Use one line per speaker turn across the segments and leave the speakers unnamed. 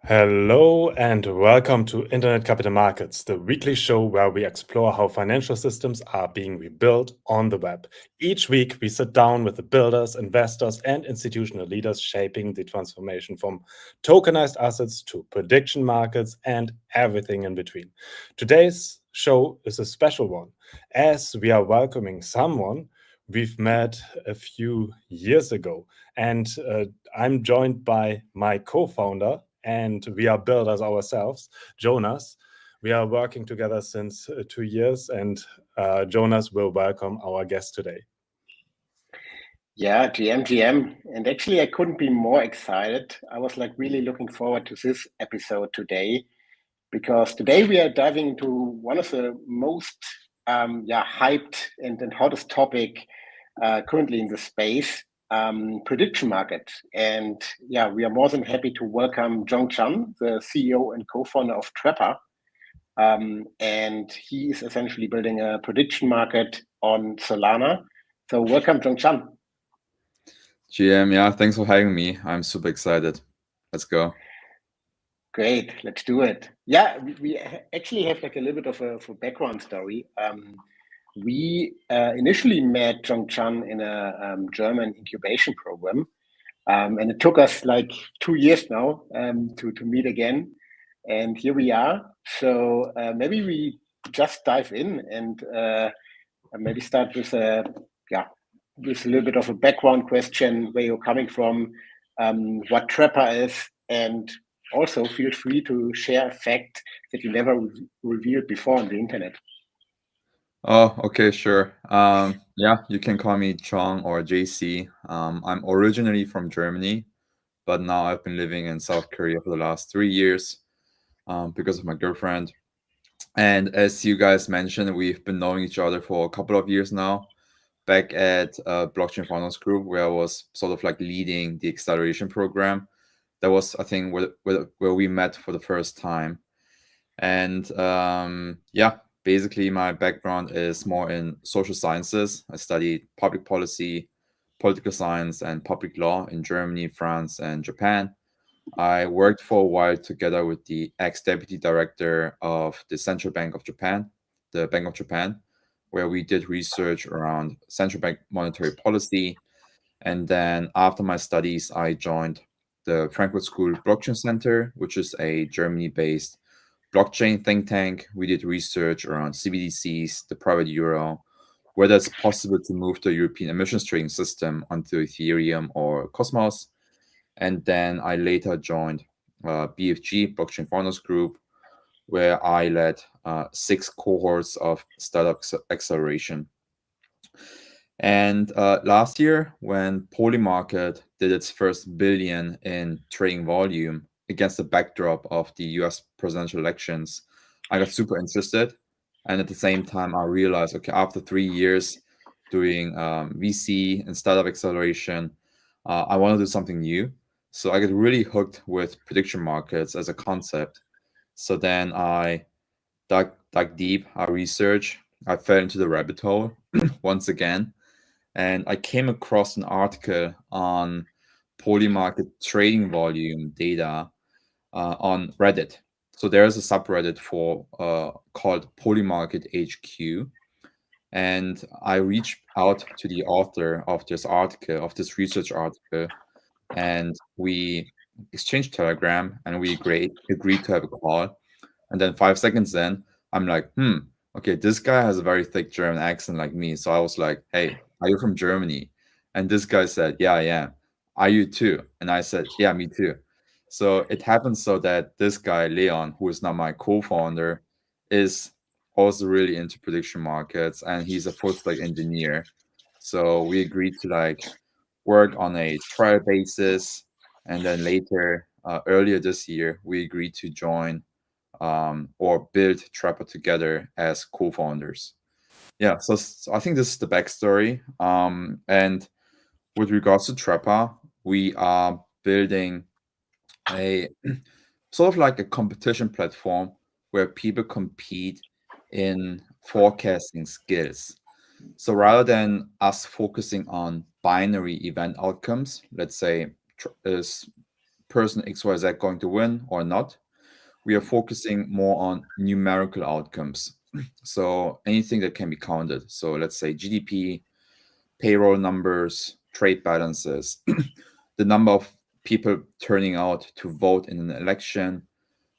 Hello and welcome to Internet Capital Markets, the weekly show where we explore how financial systems are being rebuilt on the web. Each week, we sit down with the builders, investors, and institutional leaders shaping the transformation from tokenized assets to prediction markets and everything in between. Today's show is a special one, as we are welcoming someone we've met a few years ago. And I'm joined by my co founder, and we are builders ourselves, Jonas. We are working together since 2 years, and Jonas will welcome our guest today.
Yeah, GM. And actually, I couldn't be more excited. I was like really looking forward to this episode today because today we are diving into one of the most hyped and hottest topic currently in the space, prediction market. And yeah, we are more than happy to welcome Jong-Chan, the CEO and co-founder of Trepa. And he is essentially building a prediction market on Solana. So welcome, Jong-Chan.
GM, yeah, thanks for having me. I'm super excited. Let's go.
Great, let's do it. Yeah, we actually have like a little bit of a background story. We initially met Jong-Chan in a German incubation program, and it took us like 2 years now to meet again, and here we are. So maybe we just dive in and maybe start with with a little bit of a background question, where you're coming from, what Trepa is, and also feel free to share a fact that you never revealed before on the internet.
Oh, okay, sure. Yeah, you can call me Chong or JC. I'm originally from Germany, but now I've been living in South Korea for the last 3 years because of my girlfriend. And as you guys mentioned, we've been knowing each other for a couple of years now. Back at Blockchain Founders Group, where I was sort of like leading the acceleration program. That was, I think, where we met for the first time. And yeah, basically, my background is more in social sciences. I studied public policy, political science, and public law in Germany, France, and Japan. I worked for a while together with the ex-deputy director of the Central Bank of Japan, the Bank of Japan, where we did research around central bank monetary policy. And then after my studies, I joined the Frankfurt School Blockchain Center, which is a Germany-based blockchain think tank. We did research around CBDCs, the private euro, whether it's possible to move the European emissions trading system onto Ethereum or Cosmos. And then I later joined BFG, Blockchain Founders Group, where I led 6 cohorts of startup acceleration. And last year, when Polymarket did its first billion in trading volume against the backdrop of the US presidential elections, I got super interested. And at the same time, I realized, okay, after 3 years doing VC and startup acceleration, I want to do something new. So I got really hooked with prediction markets as a concept. So then I dug deep, I researched, I fell into the rabbit hole once again, and I came across an article on Polymarket trading volume data on Reddit. So there is a subreddit for called Polymarket HQ, and I reached out to the author of this article, of this research article, and we exchanged Telegram, and we agreed to have a call. And then 5 seconds in, I'm like, okay, this guy has a very thick German accent like me. So I was like, hey, are you from Germany? And this guy said, yeah, I am. Are you too? And I said, yeah, me too. So it happens so that this guy, Leon, who is now my co-founder, is also really into prediction markets, and he's a full stack engineer. So we agreed to like work on a trial basis. And then later, earlier this year, we agreed to join or build Trepa together as co-founders. Yeah, so I think this is the backstory. And with regards to Trepa, we are building a sort of like a competition platform where people compete in forecasting skills. So rather than us focusing on binary event outcomes, let's say person XYZ going to win or not? We are focusing more on numerical outcomes. So anything that can be counted. So let's say GDP, payroll numbers, trade balances, the number of people turning out to vote in an election,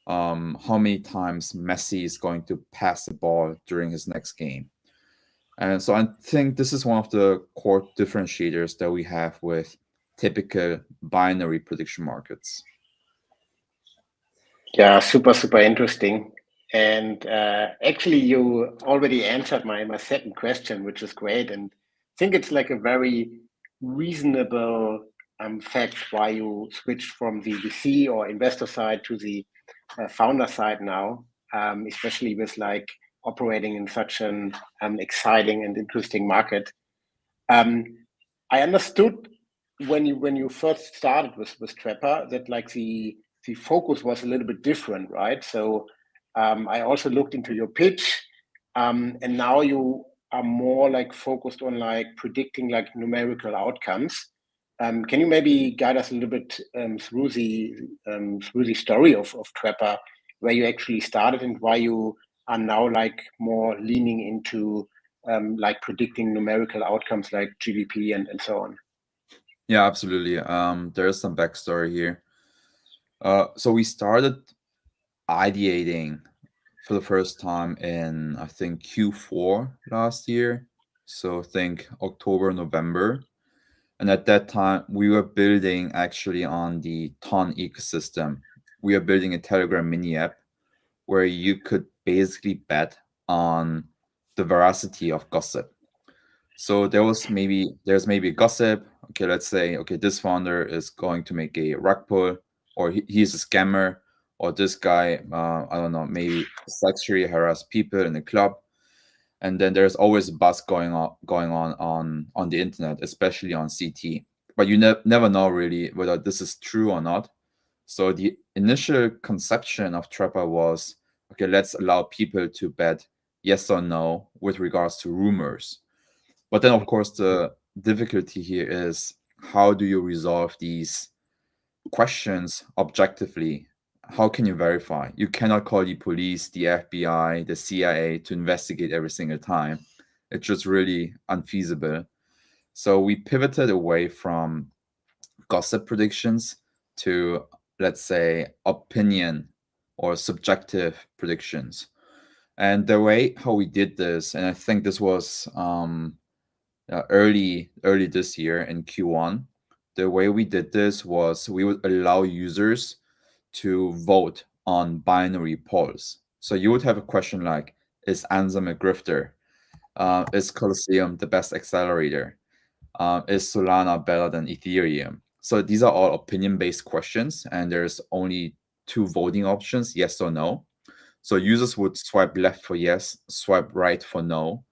how many times Messi is going to pass the ball during his next game. And so I think this is one of the core differentiators that we have with typical binary prediction markets.
Yeah, super interesting. And actually, you already answered my second question, which is great. And I think it's like a very reasonable fact why you switched from the VC or investor side to the founder side now, especially with like operating in such an exciting and interesting market. I understood when you first started with Trepa that like the focus was a little bit different, right? So I also looked into your pitch, and now you are more like focused on like predicting like numerical outcomes. Can you maybe guide us a little bit through the story of Trepa, where you actually started and why you are now like more leaning into like predicting numerical outcomes like GDP and so on?
Yeah, absolutely. There is some backstory here. So we started ideating for the first time in, I think, Q4 last year. So think October, November. And at that time, we were building actually on the Ton ecosystem. We are building a Telegram mini app where you could basically bet on the veracity of gossip. So there's maybe a gossip. Okay, let's say, okay, this founder is going to make a rug pull, or he's a scammer, or this guy, I don't know, maybe sexually harass people in the club. And then there's always a buzz going on the internet, especially on CT. But you never know really whether this is true or not. So the initial conception of Trepa was, okay, let's allow people to bet yes or no with regards to rumors. But then, of course, the difficulty here is how do you resolve these questions objectively? How can you verify? You cannot call the police, the FBI, the CIA to investigate every single time. It's just really unfeasible. So we pivoted away from gossip predictions to, let's say, opinion or subjective predictions. And the way how we did this, and I think this was early this year in Q1, the way we did this was we would allow users to vote on binary polls. So you would have a question like, is Ansem a grifter? Is Colosseum the best accelerator? Is Solana better than Ethereum? So these are all opinion-based questions, and there's only two voting options, yes or no. So users would swipe left for yes, swipe right for no,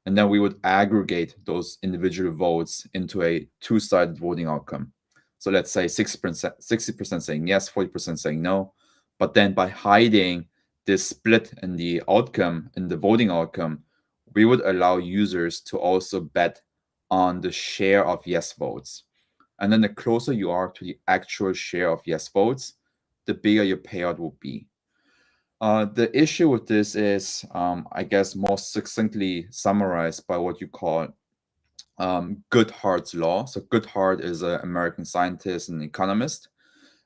and then we would aggregate those individual votes into a two-sided voting outcome. So let's say 60% saying yes, 40% saying no. But then by hiding this split in the outcome, in the voting outcome, we would allow users to also bet on the share of yes votes. And then the closer you are to the actual share of yes votes, the bigger your payout will be. The issue with this is, I guess, most succinctly summarized by what you call Goodhart's law. So Goodhart is an American scientist and economist.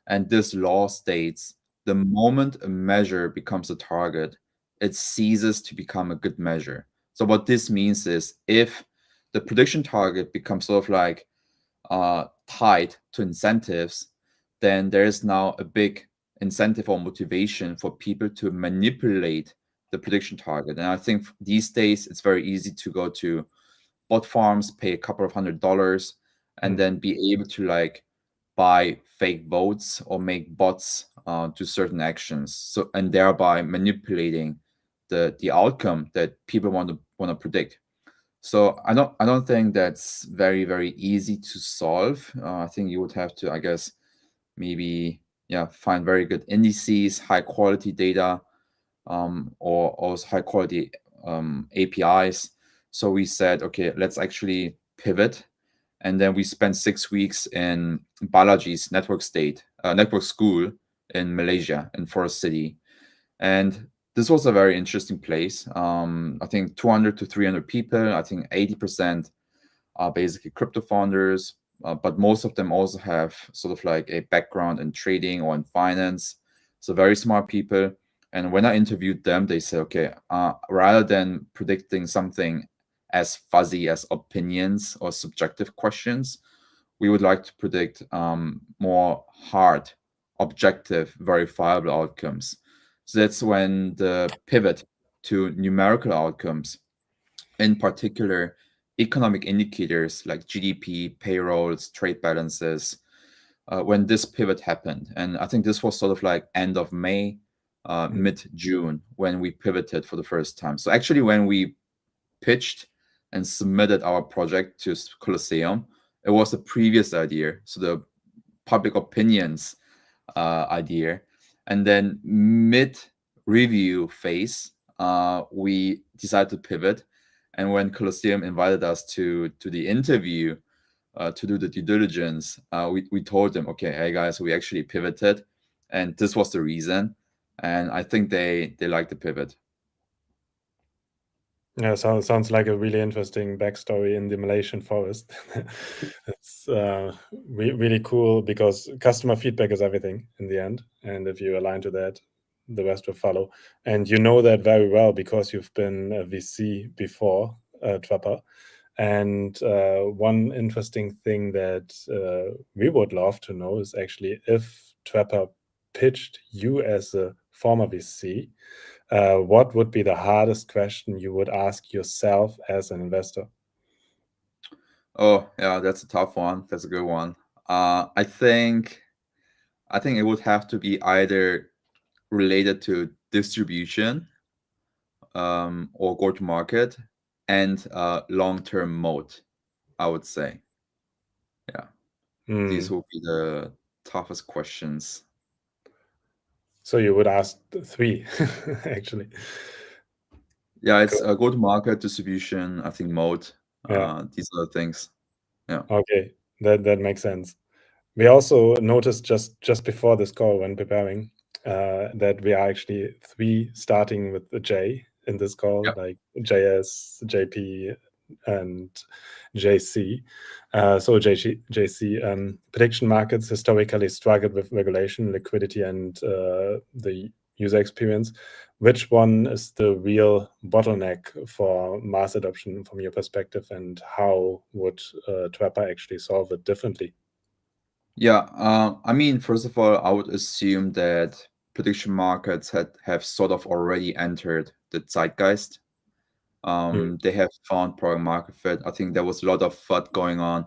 And this law states the moment a measure becomes a target, it ceases to become a good measure. So what this means is if the prediction target becomes sort of like tied to incentives, then there is now a big incentive or motivation for people to manipulate the prediction target. And I think these days it's very easy to go to bot farms, pay a couple of $100s, and then be able to like buy fake votes or make bots do certain actions. So and thereby manipulating the outcome that people want to predict. So I don't think that's very easy to solve. I think you would have to, I guess, maybe find very good indices, high quality data, or also high quality APIs. So we said, okay, let's actually pivot And then we spent 6 weeks in Balaji's network school in Malaysia, in Forest City. And this was a very interesting place. I think 200 to 300 people. I think 80% are basically crypto founders, but most of them also have sort of like a background in trading or in finance. So very smart people. And when I interviewed them, they said, okay, rather than predicting something as fuzzy as opinions or subjective questions, we would like to predict more hard, objective, verifiable outcomes. So that's when the pivot to numerical outcomes, in particular, economic indicators like GDP, payrolls, trade balances, when this pivot happened. And I think this was sort of like end of May, mid-June, when we pivoted for the first time. So actually, when we pitched and submitted our project to Colosseum, it was a previous idea, so the public opinions idea. And then mid-review phase, we decided to pivot. And when Colosseum invited us to the interview, to do the due diligence, we told them, okay, hey guys, we actually pivoted, and this was the reason. And I think they liked the pivot.
Yeah, sounds like a really interesting backstory in the Malaysian forest. It's really cool because customer feedback is everything in the end, and if you align to that, the rest will follow. And you know that very well because you've been a VC before, Trepa. And one interesting thing that we would love to know is actually if Trepa pitched you as a former VC, what would be the hardest question you would ask yourself as an investor?
Oh, yeah, that's a tough one. That's a good one. I think it would have to be either related to distribution, or go to market, and long-term moat, I would say. Yeah, these will be the toughest questions.
So you would ask three, actually.
Yeah, it's go to market, distribution, I think moat.
Yeah.
These are the things. Yeah.
Okay, that makes sense. We also noticed just before this call when preparing that we are actually three starting with the J in this call,
Yep.
like JS, JP, and JC. So JC, prediction markets historically struggled with regulation, liquidity, and the user experience. Which one is the real bottleneck for mass adoption from your perspective, and how would Trepa actually solve it differently?
Yeah, I mean, first of all, I would assume that prediction markets have sort of already entered the zeitgeist. They have found product market fit. I think there was a lot of FUD going on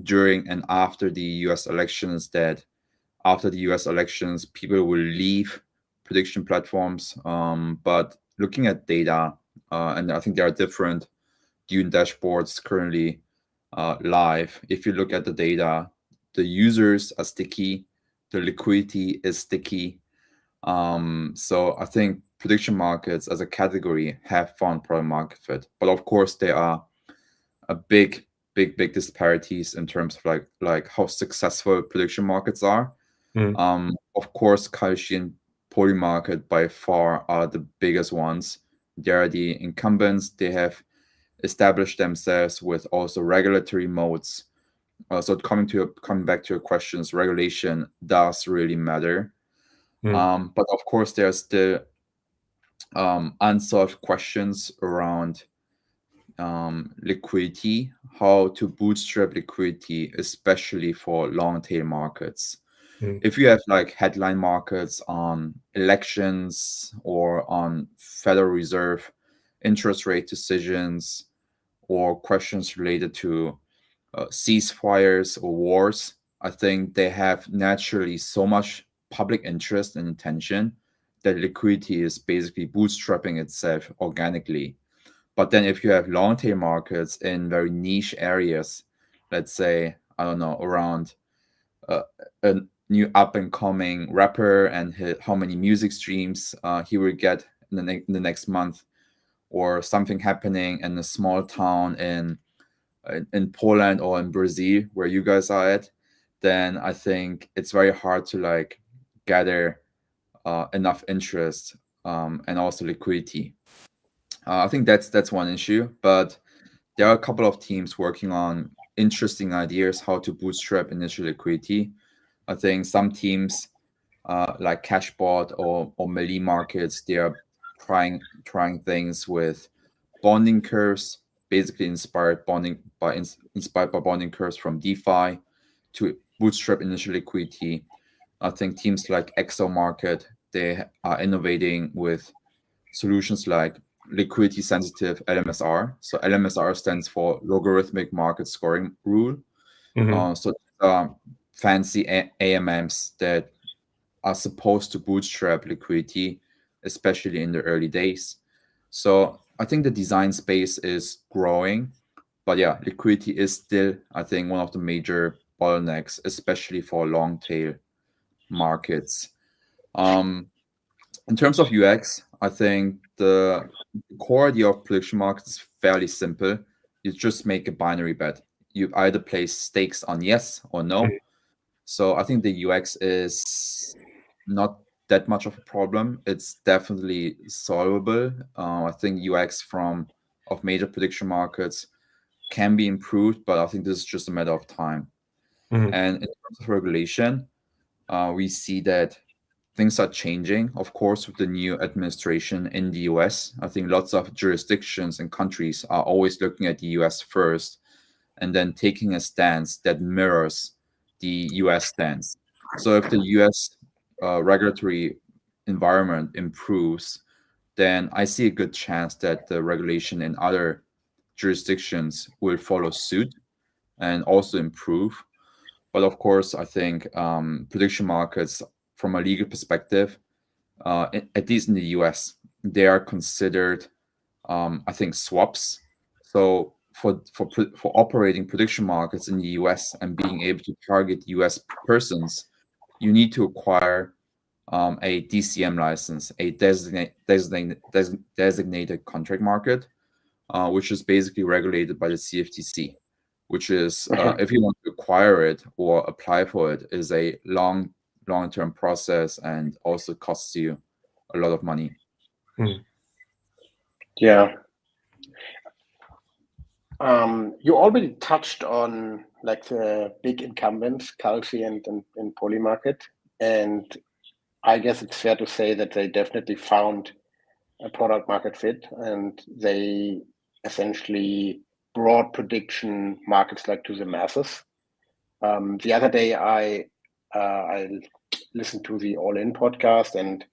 during and after the US elections, that after the US elections, people will leave prediction platforms. But looking at data, and I think there are different Dune dashboards currently live. If you look at the data, the users are sticky, the liquidity is sticky. So I think prediction markets as a category have found product market fit. But of course, there are a big disparities in terms of like how successful prediction markets are. Of course, Kalshi and Polymarket by far are the biggest ones. They are the incumbents. They have established themselves with also regulatory modes. So coming back to your questions, regulation does really matter. But of course, there's still unsolved questions around liquidity, how to bootstrap liquidity, especially for long tail markets. If you have like headline markets on elections or on Federal Reserve interest rate decisions, or questions related to ceasefires or wars, I think they have naturally so much public interest and attention that liquidity is basically bootstrapping itself organically. But then if you have long tail markets in very niche areas, let's say, I don't know, around a new up and coming rapper and how many music streams he will get in the next month, or something happening in a small town in in Poland or in Brazil, where you guys are at, then I think it's very hard to like gather enough interest and also liquidity. I think that's one issue, but there are a couple of teams working on interesting ideas how to bootstrap initial liquidity. I think some teams like Cashbot or Melee Markets, they are trying things with bonding curves, basically inspired by bonding curves from DeFi to bootstrap initial liquidity. I think teams like Exo Market, they are innovating with solutions like liquidity sensitive LMSR. So LMSR stands for logarithmic market scoring rule. So fancy AMMs that are supposed to bootstrap liquidity, especially in the early days. So I think the design space is growing, but yeah, liquidity is still, I think, one of the major bottlenecks, especially for long tail markets. In terms of UX, I think the core idea of prediction markets is fairly simple. You just make a binary bet. You either place stakes on yes or no. So I think the UX is not that much of a problem. It's definitely solvable. I think UX of major prediction markets can be improved, but I think this is just a matter of time. And in terms of regulation, we see that things are changing, of course, with the new administration in the US. I think lots of jurisdictions and countries are always looking at the US first and then taking a stance that mirrors the US stance. So if the US regulatory environment improves, then I see a good chance that the regulation in other jurisdictions will follow suit and also improve. But of course, I think prediction markets, from a legal perspective, at least in the US, they are considered, I think, swaps. So for operating prediction markets in the US and being able to target US persons, you need to acquire a DCM license, a designated contract market, which is basically regulated by the CFTC, which is if you want to acquire it or apply for it, is a long-term process and also costs you a lot of money.
Yeah. You already touched on like the big incumbents, Kalshi and Polymarket, and I guess it's fair to say that they definitely found a product market fit, and they essentially brought prediction markets like to the masses. The other day, I listened to the All In podcast, and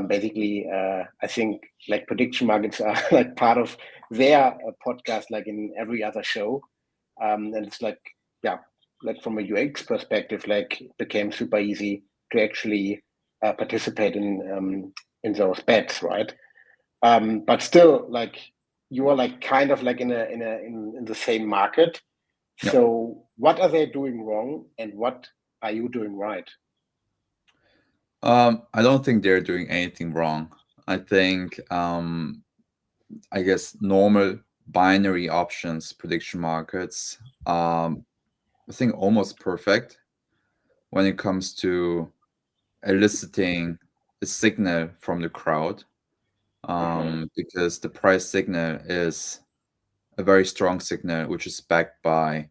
basically, I think like prediction markets are like part of their podcast, like in every other show, and it's like like from a UX perspective, like it became super easy to actually participate in those bets, right? But still, like you are like kind of like in the same market.
Yep.
So what are they doing wrong, and what are you doing right?
I don't think they're doing anything wrong. I think, I guess, normal binary options prediction markets, I think almost perfect when it comes to eliciting a signal from the crowd, because the price signal is a very strong signal, which is backed by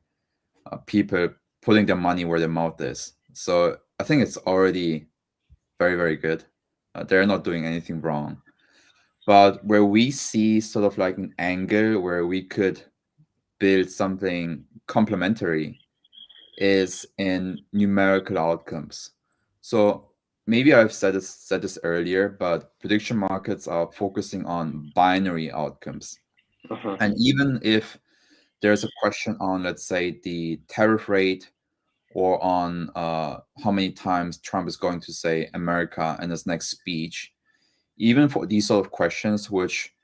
people putting their money where their mouth is. So I think it's already very, very good. They're not doing anything wrong. But where we see sort of like an angle where we could build something complementary is in numerical outcomes. So maybe I've said this earlier, but prediction markets are focusing on binary outcomes. And even if there's a question on, let's say, the tariff rate or on how many times Trump is going to say America in his next speech, even for these sort of questions which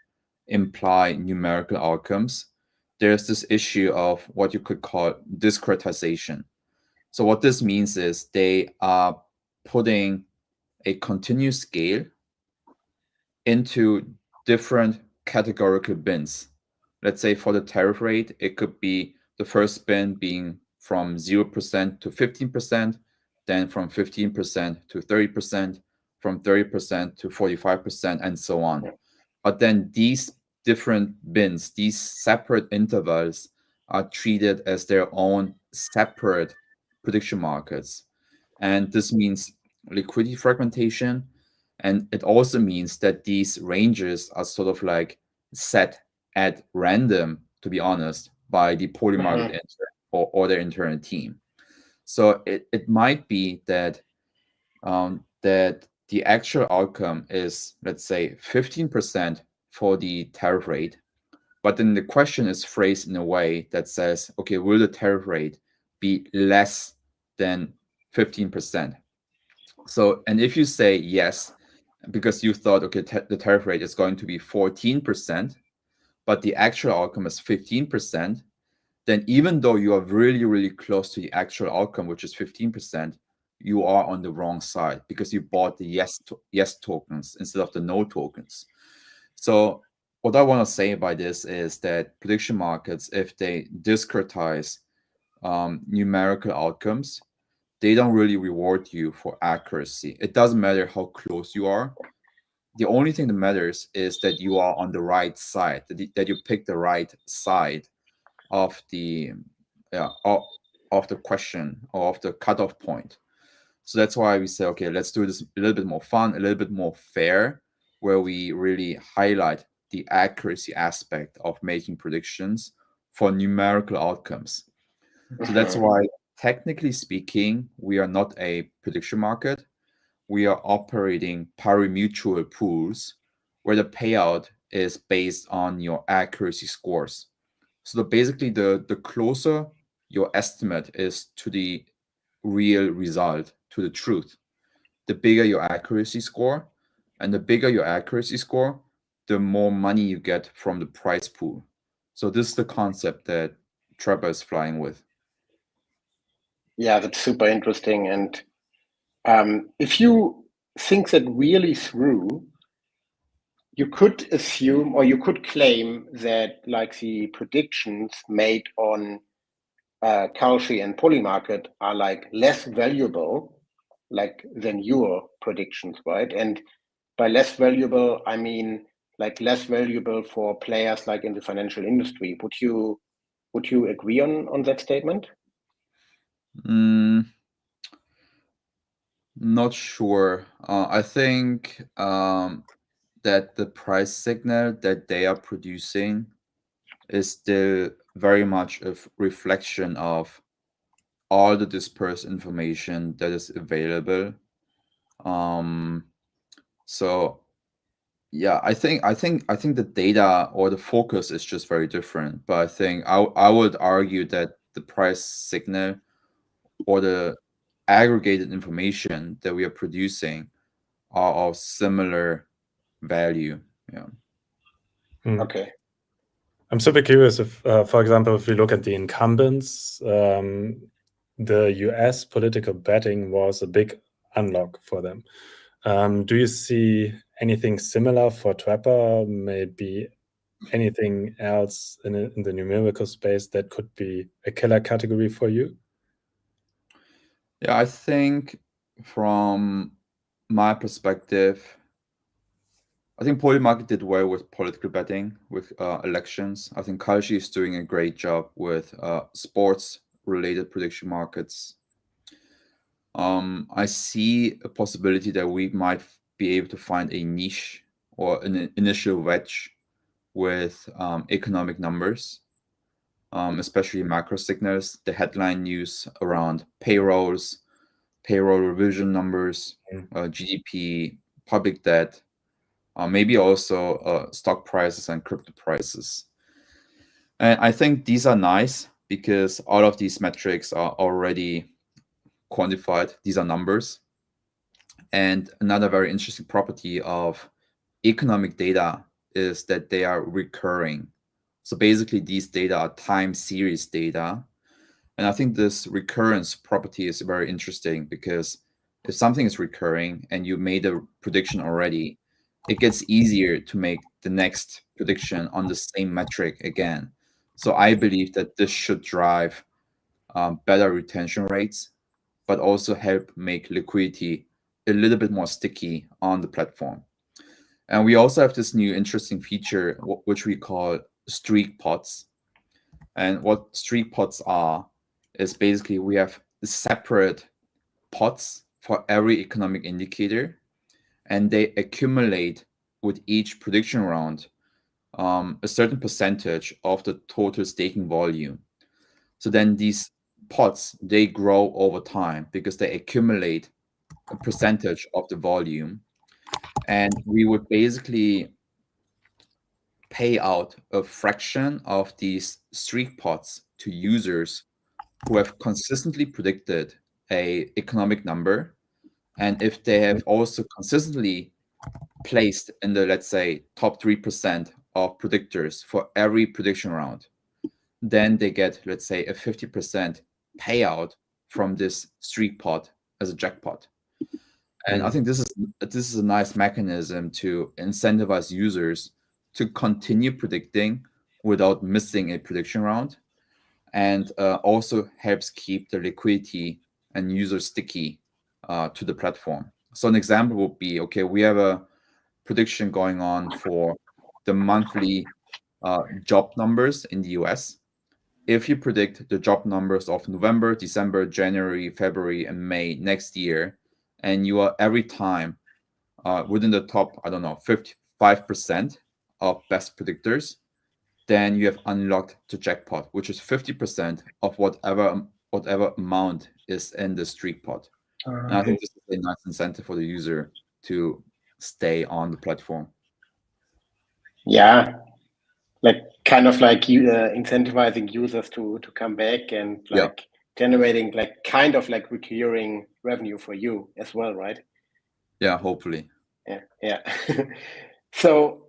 imply numerical outcomes, there's this issue of what you could call discretization. So what this means is they are putting a continuous scale into different categorical bins. Let's say for the tariff rate, it could be the first spin being from 0% to 15%, then from 15% to 30%, from 30% to 45%, and so on. But then these different bins, these separate intervals, are treated as their own separate prediction markets. And this means liquidity fragmentation. And it also means that these ranges are sort of like set at random, to be honest, by the polymarket or their internal team. So it might be that that the actual outcome is, let's say, 15% for the tariff rate, but then the question is phrased in a way that says, okay, will the tariff rate be less than 15%? So, and if you say yes, because you thought, okay, the tariff rate is going to be 14%, but the actual outcome is 15%, then even though you are really, really close to the actual outcome, which is 15%, you are on the wrong side because you bought the yes tokens instead of the no tokens. So what I want to say by this is that prediction markets, if they discretize numerical outcomes, they don't really reward you for accuracy. It doesn't matter how close you are. The only thing that matters is that you are on the right side, that you pick the right side of the of the question or of the cutoff point. So that's why we say, okay, let's do this a little bit more fun, a little bit more fair, where we really highlight the accuracy aspect of making predictions for numerical outcomes. So that's why, technically speaking, we are not a prediction market. We are operating pari-mutuel pools where the payout is based on your accuracy scores. So basically, the closer your estimate is to the real result, to the truth, the bigger your accuracy score. And the bigger your accuracy score, the more money you get from the price pool. So this is the concept that Trepa is flying with.
Yeah, that's super interesting. And if you think that really through, you could assume or you could claim that like the predictions made on Kalshi and Polymarket are like less valuable like than your predictions, right? And by less valuable, I mean like less valuable for players like in the financial industry. Would you agree on that statement?
Not sure. I think that the price signal that they are producing is still very much a reflection of all the dispersed information that is available. So yeah, I think the data or the focus is just very different. But I think I would argue that the price signal or the aggregated information that we are producing are of similar value. Yeah.
Okay.
I'm super curious if, for example, if we look at the incumbents, the US political betting was a big unlock for them. Do you see anything similar for Trepa? Maybe anything else in the numerical space that could be a killer category for you?
Yeah, I think from my perspective, I think Polymarket did well with political betting, with elections. I think Kalshi is doing a great job with sports-related prediction markets. I see a possibility that we might be able to find a niche or an initial wedge with economic numbers, especially macro signals, the headline news around payrolls, payroll revision numbers, GDP, public debt, maybe also stock prices and crypto prices. And I think these are nice because all of these metrics are already quantified. These are numbers. And another very interesting property of economic data is that they are recurring. So basically, these data are time series data. And I think this recurrence property is very interesting because if something is recurring and you made a prediction already, it gets easier to make the next prediction on the same metric again. So I believe that this should drive better retention rates, but also help make liquidity a little bit more sticky on the platform. And we also have this new interesting feature, which we call streak pots. And what streak pots are is basically we have separate pots for every economic indicator, and they accumulate with each prediction round a certain percentage of the total staking volume. So then these pots, they grow over time because they accumulate a percentage of the volume. And we would basically pay out a fraction of these streak pots to users who have consistently predicted a economic number. And if they have also consistently placed in the, let's say, top 3% of predictors for every prediction round, then they get, let's say, a 50% payout from this streak pot as a jackpot. And I think this is a nice mechanism to incentivize users to continue predicting without missing a prediction round, and also helps keep the liquidity and user sticky to the platform. So an example would be, okay, we have a prediction going on for the monthly job numbers in the US. If you predict the job numbers of November, December, January, February, and May next year, and you are every time within the top, I don't know, 55% of best predictors, then you have unlocked the jackpot, which is 50% of whatever amount is in the streak pot. And I think this is a nice incentive for the user to stay on the platform.
Yeah, like kind of like you incentivizing users to come back and like generating like kind of like recurring revenue for you as well, right?
Yeah, hopefully.
Yeah. So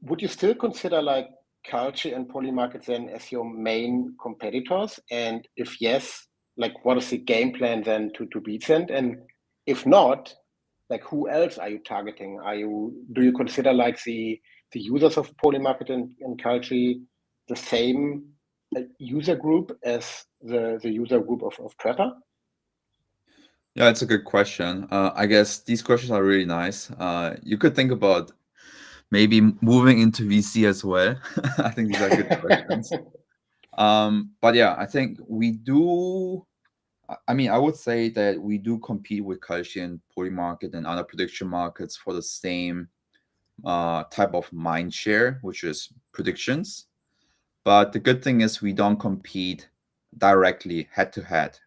would you still consider like Culture and Polymarket then as your main competitors? And if yes, like what is the game plan then to beat them? And if not, like who else are you targeting? Do you consider like the users of Polymarket and Culture the same user group as the user group of Trepa?
Yeah, it's a good question. I guess these questions are really nice. You could think about maybe moving into VC as well. I think these are good questions. But yeah, I think we do. I mean, I would say that we do compete with Kalshi and Polymarket and other prediction markets for the same type of mind share, which is predictions. But the good thing is we don't compete directly head to head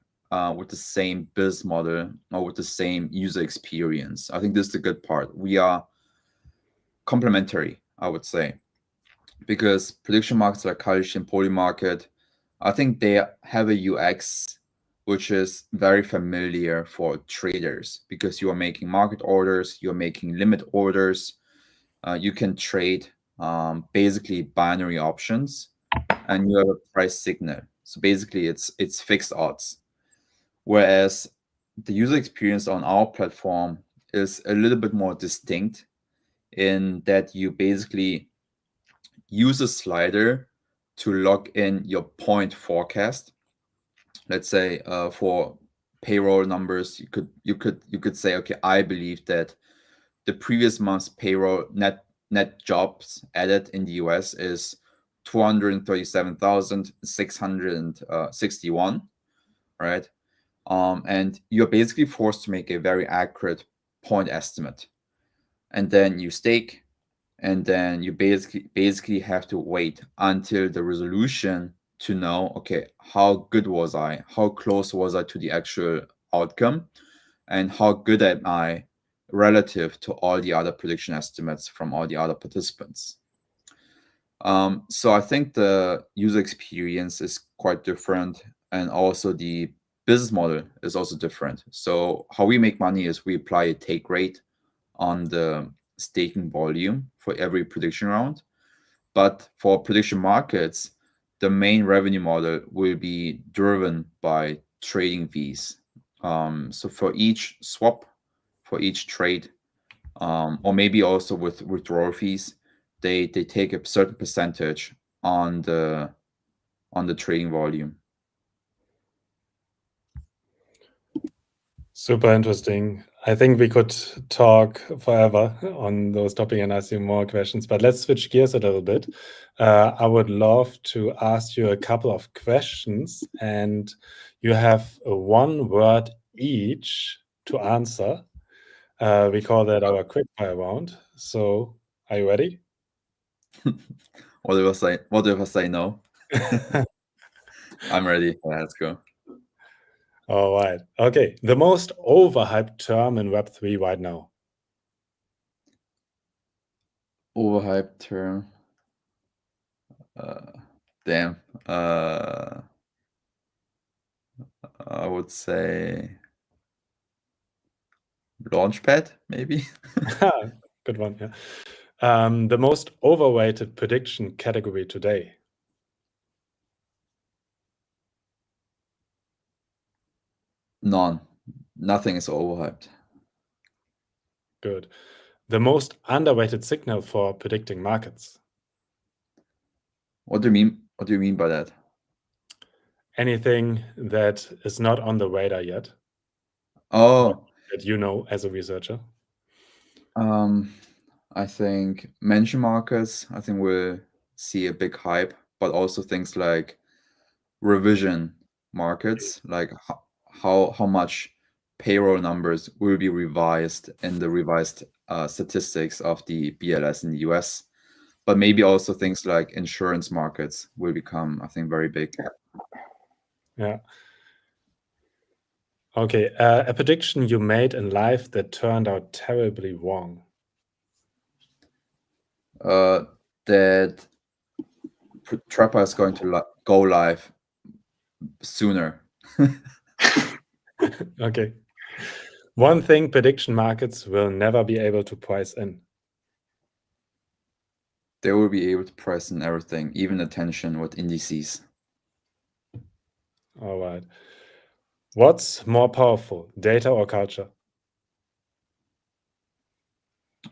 with the same business model or with the same user experience. I think this is the good part. We are complementary, I would say, because prediction markets like Kalshi and Polymarket, I think they have a UX which is very familiar for traders because you are making market orders, you're making limit orders, you can trade basically binary options, and you have a price signal. So basically, it's fixed odds. Whereas the user experience on our platform is a little bit more distinct in that you basically use a slider to log in your point forecast. Let's say for payroll numbers, you could say, okay, I believe that the previous month's payroll net jobs added in the US is 237,661, right? And you're basically forced to make a very accurate point estimate, and then you stake, and then you basically have to wait until the resolution to know, okay, how good was I? How close was I to the actual outcome? And how good am I relative to all the other prediction estimates from all the other participants? So I think the user experience is quite different, and also the business model is also different. So how we make money is we apply a take rate on the staking volume for every prediction round. But for prediction markets, the main revenue model will be driven by trading fees. So for each swap, for each trade, or maybe also with withdrawal fees, they take a certain percentage on the on the trading volume.
Super interesting. I think we could talk forever on those topics and ask you more questions, but let's switch gears a little bit. I would love to ask you a couple of questions, and you have one word each to answer. We call that our quick fire round. So, are you ready?
What if I say no? I'm ready. Let's go.
All right. Okay. The most overhyped term in Web3 right now.
Overhyped term. Damn. I would say Launchpad, maybe.
Good one. Yeah. The most overrated prediction category today.
None. Nothing is overhyped.
Good. The most underrated signal for predicting markets.
What do you mean? What do you mean by that?
Anything that is not on the radar yet
Oh,
that you know as a researcher.
I think mention markets, I think we'll see a big hype, but also things like revision markets, like how much payroll numbers will be revised in the revised statistics of the BLS in the US. But maybe also things like insurance markets will become, I think, very big.
Yeah. Okay. A prediction you made in life that turned out terribly wrong.
That Trepa is going to go live sooner.
Okay. One thing prediction markets will never be able to price in.
They will be able to price in everything, even attention with indices.
All right. What's more powerful, data or culture?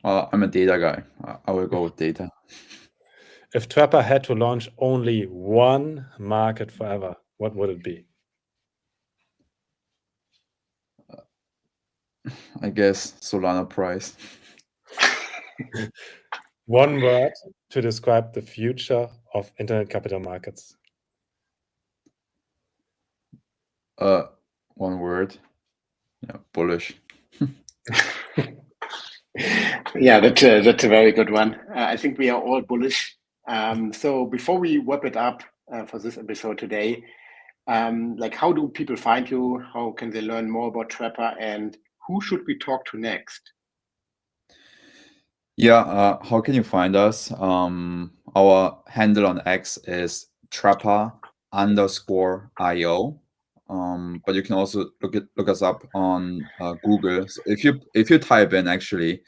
I'm a data guy. I will go with data.
If Trepa had to launch only one market forever, what would it be?
I guess Solana price.
One word to describe the future of internet capital markets.
One word. Yeah, bullish.
Yeah, that's a very good one. I think we are all bullish. So before we wrap it up for this episode today, like how do people find you? How can they learn more about Trepa, and who should we talk to next?
Yeah, how can you find us? Our handle on X is Trepa_IO. But you can also look us up on Google. So if you type in actually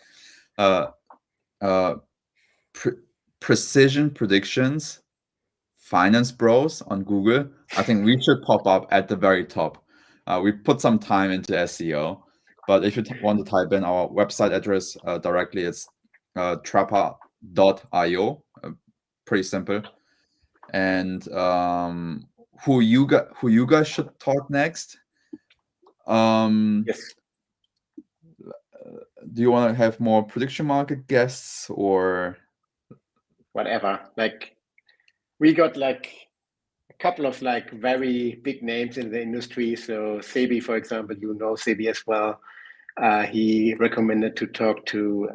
precision predictions finance bros on Google, I think we should pop up at the very top. We put some time into SEO, but if you want to type in our website address directly, it's Trepa.io. Pretty simple. And who you guys should talk next?
Yes.
Do you want to have more prediction market guests or
Whatever? Like we got like a couple of like very big names in the industry. So Sebi, for example, you know Sebi as well. He recommended to talk to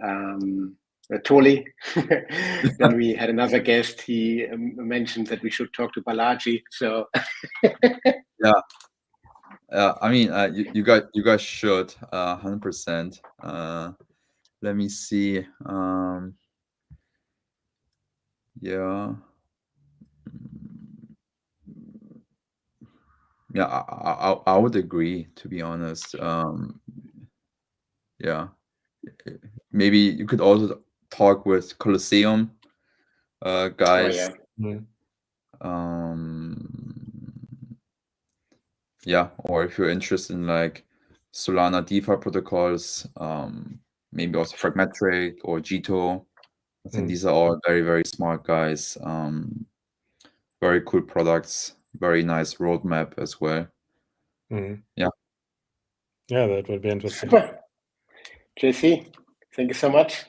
Toli. Then we had another guest. He mentioned that we should talk to Balaji. So
yeah. I mean, you guys should 100%. Let me see. Yeah. Yeah, I would agree, to be honest. Yeah. Maybe you could also talk with Colosseum guys.
yeah.
Yeah, or if you're interested in like Solana DeFi protocols, maybe also Fragmetric or Jito. I think these are all very, very smart guys. very cool products, very nice roadmap as well.
Mhm.
Yeah.
Yeah, that would be interesting.
Super. JC, thank you so much.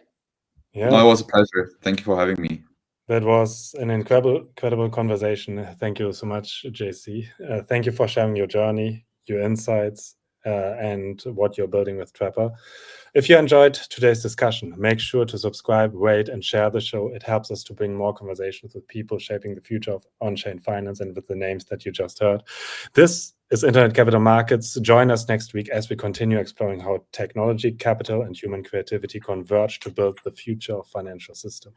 Yeah.
No, it was a pleasure. Thank you for having me.
That was an incredible conversation. Thank you so much, JC. Thank you for sharing your journey, your insights, and what you're building with Trepa. If you enjoyed today's discussion, make sure to subscribe, rate, and share the show. It helps us to bring more conversations with people shaping the future of on-chain finance and with the names that you just heard. This is Internet Capital Markets. Join us next week as we continue exploring how technology, capital, and human creativity converge to build the future of financial systems.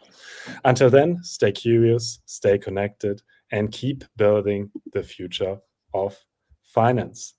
Until then, stay curious, stay connected, and keep building the future of finance.